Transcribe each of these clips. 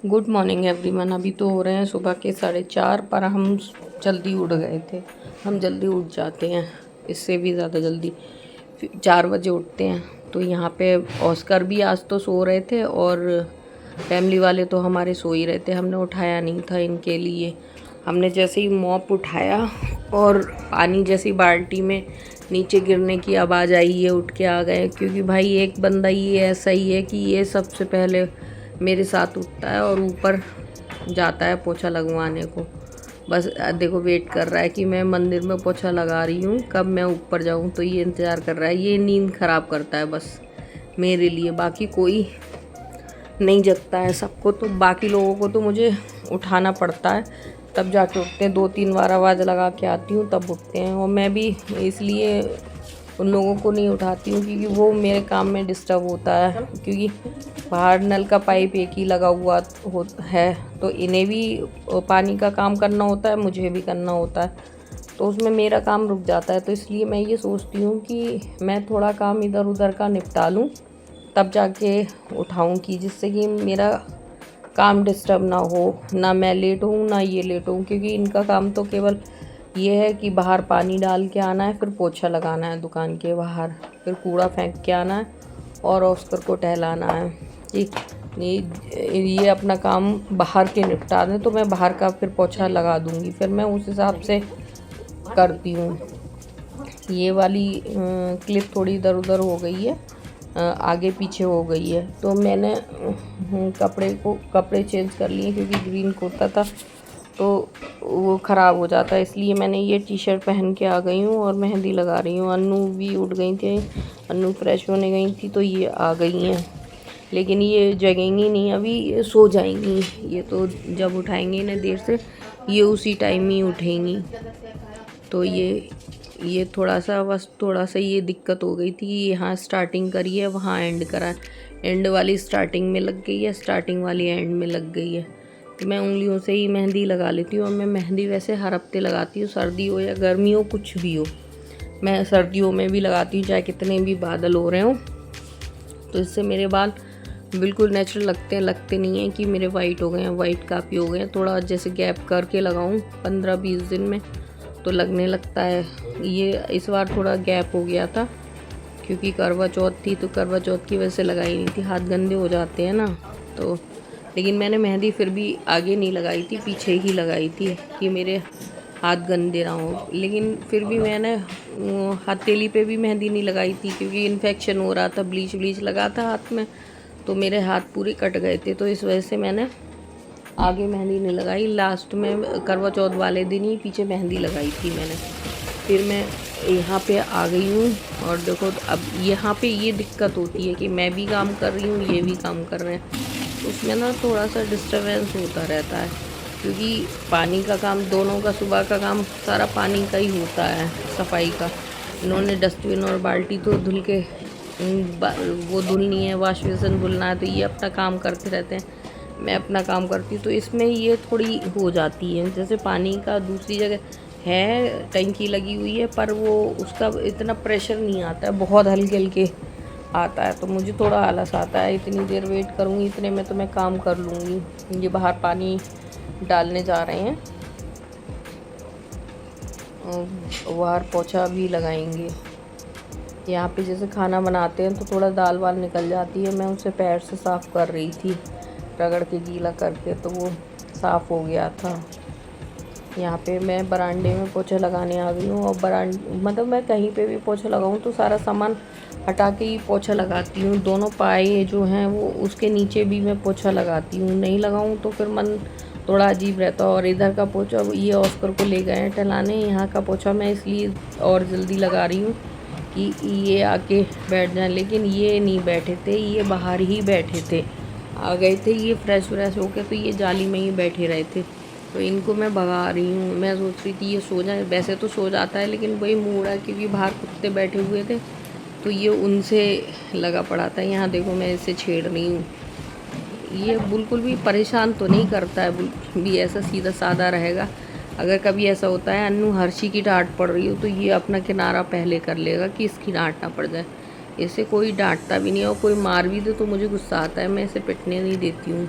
Good morning everyone. अभी तो हो रहे हैं सुबह के 4:30, पर हम जल्दी उठ गए थे। हम जल्दी उठ जाते हैं, इससे भी ज़्यादा जल्दी 4 बजे उठते हैं। तो यहाँ पे ऑस्कर भी आज तो सो रहे थे और फैमिली वाले तो हमारे सो ही रहे थे। हमने उठाया नहीं था इनके लिए। हमने जैसे ही मॉप उठाया और पानी जैसी बाल्टी में नीचे गिरने की आवाज़ आई, ये उठ के आ गए। क्योंकि भाई एक बंदा ये ऐसा ही है कि ये सबसे पहले मेरे साथ उठता है और ऊपर जाता है पोछा लगवाने को। बस देखो वेट कर रहा है कि मैं मंदिर में पोछा लगा रही हूँ, कब मैं ऊपर जाऊँ। तो ये इंतज़ार कर रहा है। ये नींद ख़राब करता है बस मेरे लिए, बाकी कोई नहीं जगता है। सबको तो, बाकी लोगों को तो मुझे उठाना पड़ता है, तब जाके उठते हैं। 2-3 बार आवाज़ लगा के आती हूँ तब उठते हैं। और मैं भी इसलिए उन लोगों को नहीं उठाती हूँ क्योंकि वो मेरे काम में डिस्टर्ब होता है। क्योंकि बाहर नल का पाइप एक ही लगा हुआ है, तो इन्हें भी पानी का काम करना होता है, मुझे भी करना होता है, तो उसमें मेरा काम रुक जाता है। तो इसलिए मैं ये सोचती हूँ कि मैं थोड़ा काम इधर उधर का निपटा लूँ, तब जाके उठाऊँ, कि जिससे कि मेरा काम डिस्टर्ब ना हो, ना मैं लेट हूँ ना ये लेट हूँ। क्योंकि इनका काम तो केवल ये है कि बाहर पानी डाल के आना है, फिर पोछा लगाना है दुकान के बाहर, फिर कूड़ा फेंक के आना है और ऑस्कर को टहलाना है। ये अपना काम बाहर के निपटा दें तो मैं बाहर का फिर पोछा लगा दूँगी, फिर मैं उस हिसाब से करती हूँ। ये वाली क्लिप थोड़ी इधर उधर हो गई है, आगे पीछे हो गई है, तो मैंने कपड़े चेंज कर लिए क्योंकि ग्रीन कुर्ता था तो वो ख़राब हो जाता है। इसलिए मैंने ये टी शर्ट पहन के आ गई हूँ और मेहंदी लगा रही हूँ। अन्नू भी उठ गई थी, अन्नू फ्रेश होने गई थी, तो ये आ गई हैं। लेकिन ये जगेंगी नहीं अभी, ये सो जाएंगी। ये तो जब उठाएंगे इन्हें देर से, ये उसी टाइम ही उठेंगी। तो ये थोड़ा सा ये दिक्कत हो गई थी। यहाँ स्टार्टिंग करी है, वहाँ एंड करा। एंड वाली स्टार्टिंग में लग गई है, स्टार्टिंग वाली एंड में लग गई है। तो मैं उंगलियों से ही मेहंदी लगा लेती हूँ। और मैं मेहंदी वैसे हर हफ्ते लगाती हूँ, सर्दी हो या गर्मी हो, कुछ भी हो। मैं सर्दियों में भी लगाती हूँ, चाहे कितने भी बादल हो रहे हों। तो इससे मेरे बाल बिल्कुल नेचुरल लगते नहीं हैं कि मेरे वाइट हो गए हैं। वाइट काफ़ी हो गए हैं। थोड़ा जैसे गैप करके लगाऊं 15-20 दिन में तो लगने लगता है। ये इस बार थोड़ा गैप हो गया था क्योंकि करवा चौथ थी, तो करवा चौथ की वजह से लगाई नहीं थी। हाथ गंदे हो जाते हैं ना, तो लेकिन मैंने मेहंदी फिर भी आगे नहीं लगाई थी, पीछे ही लगाई थी कि मेरे हाथ गंदे ना हो। लेकिन फिर भी मैंने हथेली पे भी मेहंदी नहीं लगाई थी क्योंकि इन्फेक्शन हो रहा था। ब्लीच लगा था हाथ में, तो मेरे हाथ पूरे कट गए थे। तो इस वजह से मैंने आगे मेहंदी नहीं लगाई। लास्ट में करवा चौथ वाले दिन ही पीछे मेहंदी लगाई थी मैंने। फिर मैं यहाँ पे आ गई हूँ और देखो अब यहाँ पे ये दिक्कत होती है कि मैं भी काम कर रही हूँ, ये भी काम कर रहे हैं, तो उसमें ना थोड़ा सा डिस्टर्बेंस होता रहता है। क्योंकि पानी का काम दोनों का, सुबह का काम सारा पानी का ही होता है, सफाई का। इन्होंने डस्टबिन और बाल्टी तो धुल के वो धुलनी है, वाश बेसिन धुलना है, तो ये अपना काम करते रहते हैं, मैं अपना काम करती हूँ। तो इसमें ये थोड़ी हो जाती है। जैसे पानी का दूसरी जगह है, टंकी लगी हुई है, पर वो उसका इतना प्रेशर नहीं आता है, बहुत हल्के हल्के आता है। तो मुझे थोड़ा आलस आता है, इतनी देर वेट करूँगी, इतने में तो मैं काम कर लूँगी। ये बाहर पानी डालने जा रहे हैं, बाहर पोछा भी लगाएंगे। यहाँ पे जैसे खाना बनाते हैं तो थोड़ा दाल वाल निकल जाती है, मैं उसे पैर से साफ़ कर रही थी, रगड़ के गीला करके, तो वो साफ़ हो गया था। यहाँ पे मैं बरामदे में पोछा लगाने आ गई हूँ। और मतलब मैं कहीं पे भी पोछा लगाऊँ तो सारा सामान हटा के ही पोछा लगाती हूँ। दोनों पाए जो हैं वो उसके नीचे भी मैं पोछा लगाती हूँ। नहीं लगाऊँ तो फिर मन थोड़ा अजीब रहता है। और इधर का पोछा ये ऑस्कर को ले गए हैं टहलाने, यहाँ का पोछा मैं इसलिए और जल्दी लगा रही हूँ कि ये आके बैठ जाएं। लेकिन ये नहीं बैठे थे, ये बाहर ही बैठे थे, आ गए थे ये फ्रेश हो के, तो ये जाली में ही बैठे रहे थे। तो इनको मैं भगा रही हूँ। मैं सोच रही थी ये सो जाए, वैसे तो सो जाता है लेकिन वही मूड है क्योंकि बाहर कुत्ते बैठे हुए थे तो ये उनसे लगा पड़ा था। यहाँ देखो मैं इसे छेड़ रही हूँ, ये बिल्कुल भी परेशान तो नहीं करता है, बिल्कुल भी ऐसा सीधा साधा रहेगा। अगर कभी ऐसा होता है अन्नू हर्षी की डांट पड़ रही हो तो ये अपना किनारा पहले कर लेगा कि इसकी डांट ना पड़ जाए। इसे कोई डांटता भी नहीं है, और कोई मार भी दे तो मुझे गुस्सा आता है, मैं इसे पिटने नहीं देती हूँ।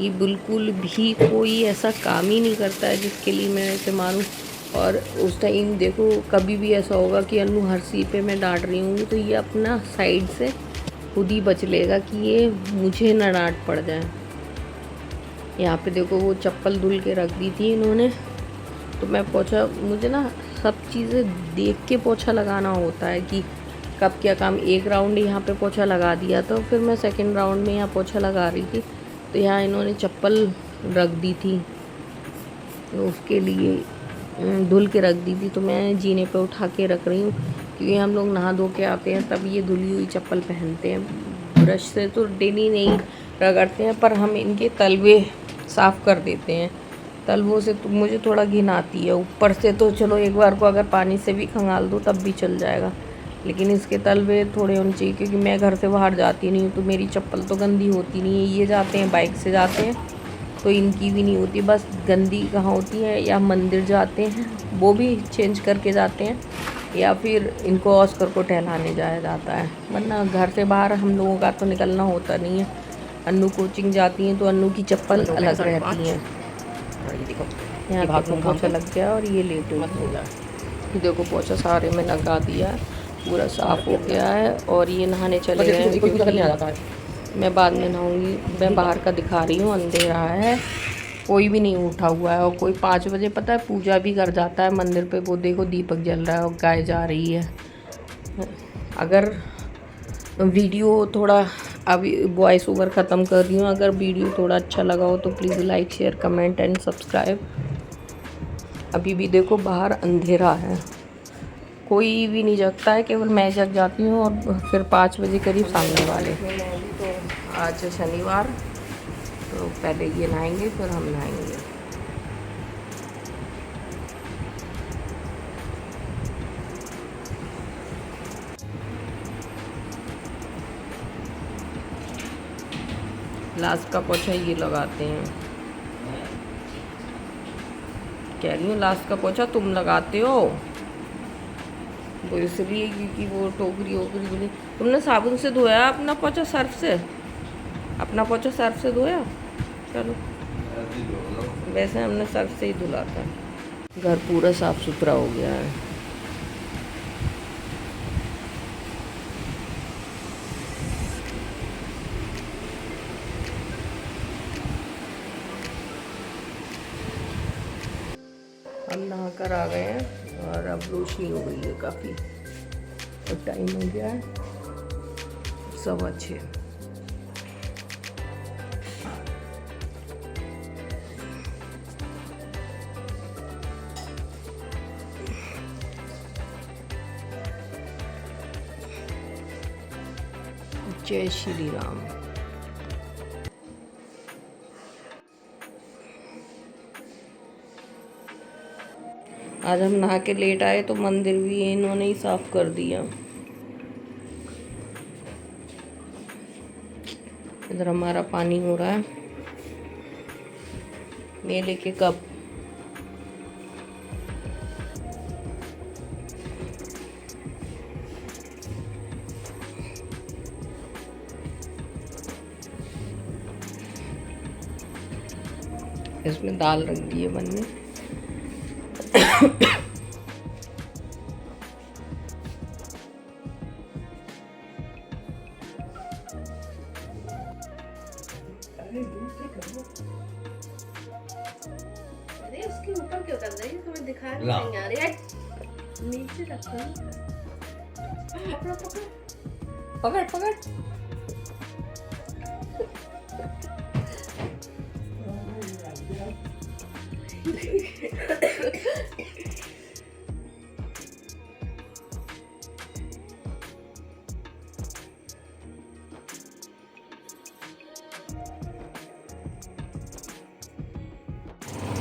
ये बिल्कुल भी कोई ऐसा काम ही नहीं करता है जिसके लिए मैं इसे मारूं। और उस टाइम देखो कभी भी ऐसा होगा कि अन्नू हर सी पे मैं डांट रही हूँ तो ये अपना साइड से खुद ही बच लेगा कि ये मुझे ना डांट पड़ जाए। यहाँ पे देखो वो चप्पल धुल के रख दी थी इन्होंने, तो मैं पोछा, मुझे ना सब चीज़ें देख के पोछा लगाना होता है कि कब क्या काम। एक राउंड यहाँ पे पोछा लगा दिया तो फिर मैं सेकंड राउंड में यहाँ पोछा लगा रही थी, तो यहाँ इन्होंने चप्पल रख दी थी तो उसके लिए धुल के रख दी थी, तो मैं जीने पे उठा के रख रही हूँ क्योंकि हम लोग नहा धो के आते हैं तब ये धुली हुई चप्पल पहनते हैं। ब्रश से तो डेली नहीं रगड़ते हैं, पर हम इनके तलवे साफ़ कर देते हैं। तलवों से तो मुझे थोड़ा घिन आती है, ऊपर से तो चलो एक बार को अगर पानी से भी खंगाल दो तब भी चल जाएगा, लेकिन इसके तलवे थोड़े होने चाहिए क्योंकि मैं घर से बाहर जाती नहीं हूँ तो मेरी चप्पल तो गंदी होती नहीं है। ये जाते हैं बाइक से जाते हैं तो इनकी भी नहीं होती, बस गंदी कहाँ होती है या मंदिर जाते हैं वो भी चेंज करके जाते हैं, या फिर इनको ऑस्कर को टहलाने जाया जाता है, वरना घर से बाहर हम लोगों का तो निकलना होता नहीं है। अन्नू कोचिंग जाती हैं तो अन्नू की चप्पल अलग रहती हैं। यहाँ पे पोछा लग गया और ये लेट हो गया। देखो पोछा सारे में लगा दिया है, पूरा साफ़ हो गया है और ये नहाने चले गए हैं क्योंकि मैं बाद में नहाऊंगी। मैं बाहर का दिखा रही हूँ, अंधेरा है, कोई भी नहीं उठा हुआ है और कोई 5 बजे पता है पूजा भी कर जाता है मंदिर पे। वो देखो दीपक जल रहा है और गाय जा रही है। अगर वीडियो थोड़ा अभी वॉइस ओवर ख़त्म कर रही हूँ, अगर वीडियो थोड़ा अच्छा लगा हो तो please like share comment and subscribe. अभी भी देखो बाहर अंधेरा है, कोई भी नहीं जगता है, केवल मैं जग जाती हूँ और फिर 5 बजे करीब सामने वाले। तो आज शनिवार तो पहले ये नहाएंगे फिर हम नहाएंगे। लास्ट का पोछा ये लगाते हैं, कह रही हूँ लास्ट का पोछा तुम लगाते हो, वो इसलिए क्योंकि वो टोकरी वोकरी धुली। तुमने साबुन से धोया अपना पोछा, सर्फ से? अपना पोछा सर्फ से धोया? चलो, वैसे हमने सर्फ से ही धुला था। घर पूरा साफ़ सुथरा हो गया है। हम नहा कर आ गए हैं और अब रोशनी हो गई है काफ़ी और टाइम हो गया है 6:15। जय श्री राम। आज हम नहा के लेट आए तो मंदिर भी इन्होंने ही साफ कर दिया। इधर हमारा पानी हो रहा है, मेले के कप। इसमें दाल रख दी है बनने। अरे उसके ऊपर क्यों कर रही है? तुम्हें दिखा नहीं आ रही है। नीचे रखो। पकड़ पकड़।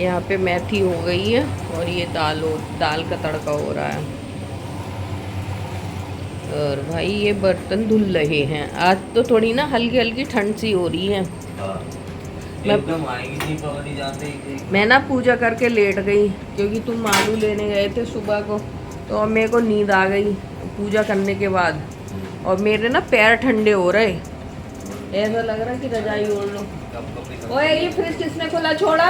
यहाँ पे मेथी हो गई है और ये दाल का तड़का हो रहा है। और भाई ये बर्तन धुल रहे हैं। आज तो थोड़ी ना हल्की हल्की ठंड सी हो रही है। मैं ना पूजा करके लेट गई क्योंकि तुम आलू लेने गए थे सुबह को, तो अब मेरे को नींद आ गई पूजा करने के बाद, और मेरे ना पैर ठंडे हो रहे ऐसा लग रहा कि रजाई ओढ़ लो। ओए ये फ्रिज किसने खुला छोड़ा?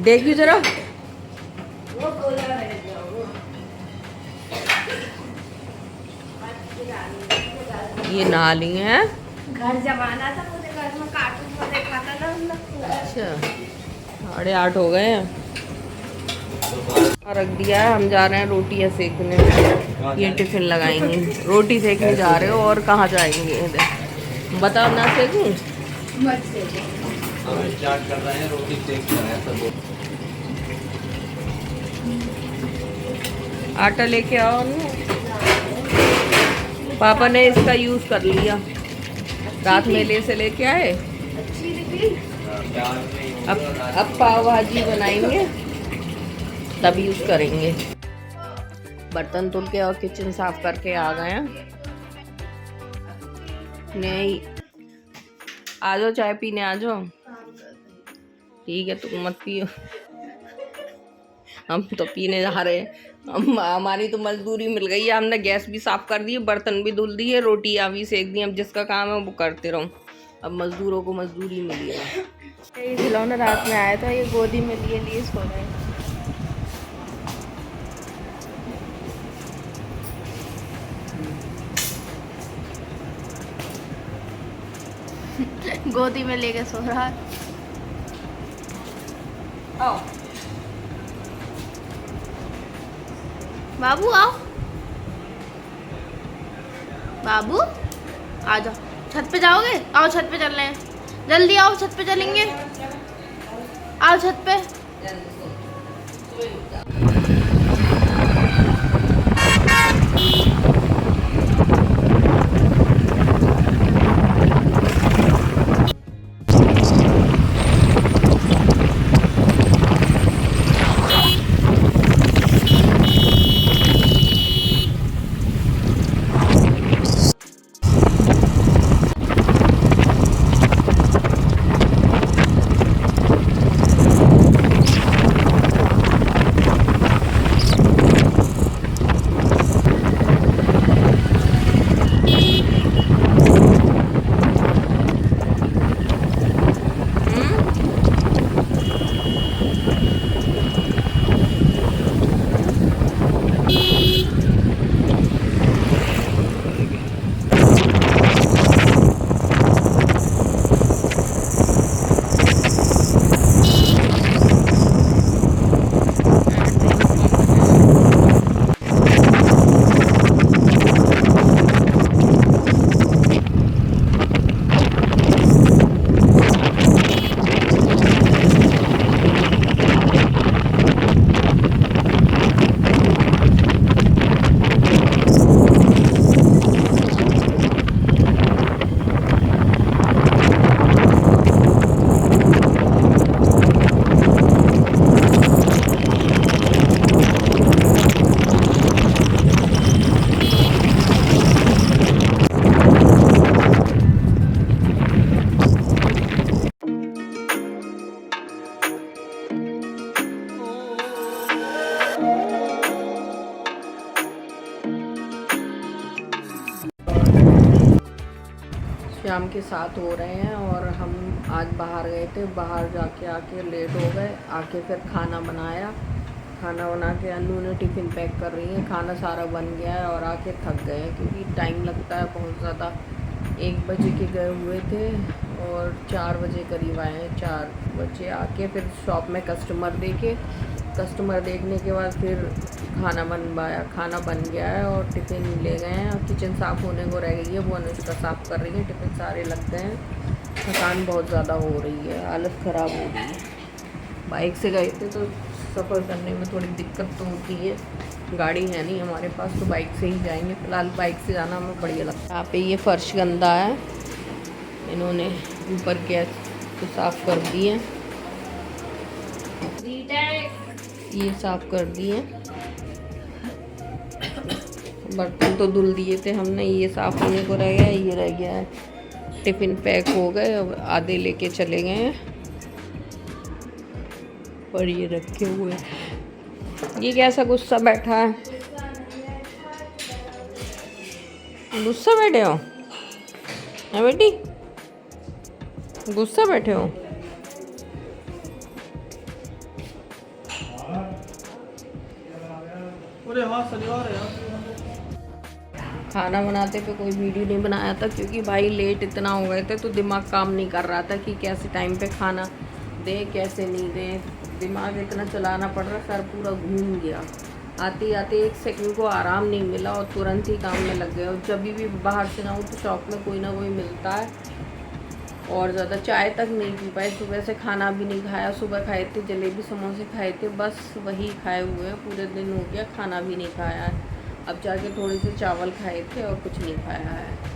देखिए जरा। ये नाली है। घर जमाना था, मुझे घर में कार्टून में देखा था ना हम लोग। अच्छा 8:30 हो गए हैं। रख दिया है, हम जा रहे हैं रोटियां सेकने। ये टिफिन लगाएंगे, रोटी सेकने जा रहे हो और कहाँ जाएंगे? इधर बताओ ना सेकूं। मत से हम स्टार्ट कर रहे हैं, रोटी सेक रहे हैं सब। आटा लेके आओ ना। पापा ने इसका यूज कर लिया, रात मेले से लेके आए। अच्छी निकली। अब पाव भाजी बनाएंगे तब यूज करेंगे। बर्तन धुल के और किचन साफ करके आ गए हैं। नहीं आ जाओ, चाय पीने आ जाओ। ठीक है तुम मत पियो, हम तो पीने जा रहे हैं। हमारी तो मजदूरी मिल गई है, हमने गैस भी साफ कर दी, बर्तन भी धुल दिए, रोटियां भी सेक दी। अब जिसका काम है वो करते रहो, अब मजदूरों को मजदूरी मिली है। ये खिलौना रात में आया था, ये गोदी में लिए लिए सो रहे हैं। गोदी में लेके सो रहा है। आओ बाबू आओ, बाबू आ जाओ। छत पे जाओगे? आओ छत पे चल रहे हैं, जल्दी आओ छत पे चलेंगे। आओ छत पे। शाम के 7 हो रहे हैं और हम आज बाहर गए थे। बाहर जाके आके लेट हो गए, आके फिर खाना बनाया। खाना बना के अनु ने टिफ़िन पैक कर रही है, खाना सारा बन गया है और आके थक गए हैं क्योंकि टाइम लगता है बहुत ज़्यादा। 1 बजे के गए हुए थे और 4 बजे करीब आए हैं। 4 बजे आके फिर शॉप में कस्टमर देखने के बाद फिर खाना बनवाया। खाना बन गया है और टिफ़िन ले गए हैं और किचन साफ़ होने को रह गई है, वो अनुष्का साफ़ कर रही है। टिफ़िन सारे लग गए हैं, थकान बहुत ज़्यादा हो रही है, हालत ख़राब हो रही है। बाइक से गए थे तो सफ़र करने में थोड़ी दिक्कत तो होती है, गाड़ी है नहीं हमारे पास तो बाइक से ही जाएंगे। फ़िलहाल बाइक से जाना हमें बढ़िया लगता है। यहाँ पे ये फर्श गंदा है, इन्होंने ऊपर गैस को साफ़ कर दिए, ये साफ़ कर दिए। बर्तन तो धुल दिए थे हमने, ये साफ़ होने को रह गया, ये रह गया है। टिफ़िन पैक हो गए, अब आधे लेके चले गए हैं और ये रखे हुए। ये कैसा गुस्सा बैठा है? गुस्सा बैठे हो? है बेटी, गुस्सा बैठे हो? अरे हाँ शनिवार है। खाना बनाते पे कोई वीडियो नहीं बनाया था क्योंकि भाई लेट इतना हो गए थे तो दिमाग काम नहीं कर रहा था कि कैसे टाइम पे खाना दे कैसे नहीं दे। दिमाग इतना चलाना पड़ रहा, सर पूरा घूम गया। आते आते एक सेकंड को आराम नहीं मिला और तुरंत ही काम में लग गए। और जब भी बाहर से ना हो तो शॉप में कोई ना कोई मिलता है और ज़्यादा चाय तक नहीं पी पाए। सुबह से खाना भी नहीं खाया, सुबह खाए थे जलेबी समोसे खाए थे, बस वही खाए हुए हैं। पूरे दिन हो गया, खाना भी नहीं खाया है। अब जाके थोड़े से चावल खाए थे और कुछ नहीं खाया है।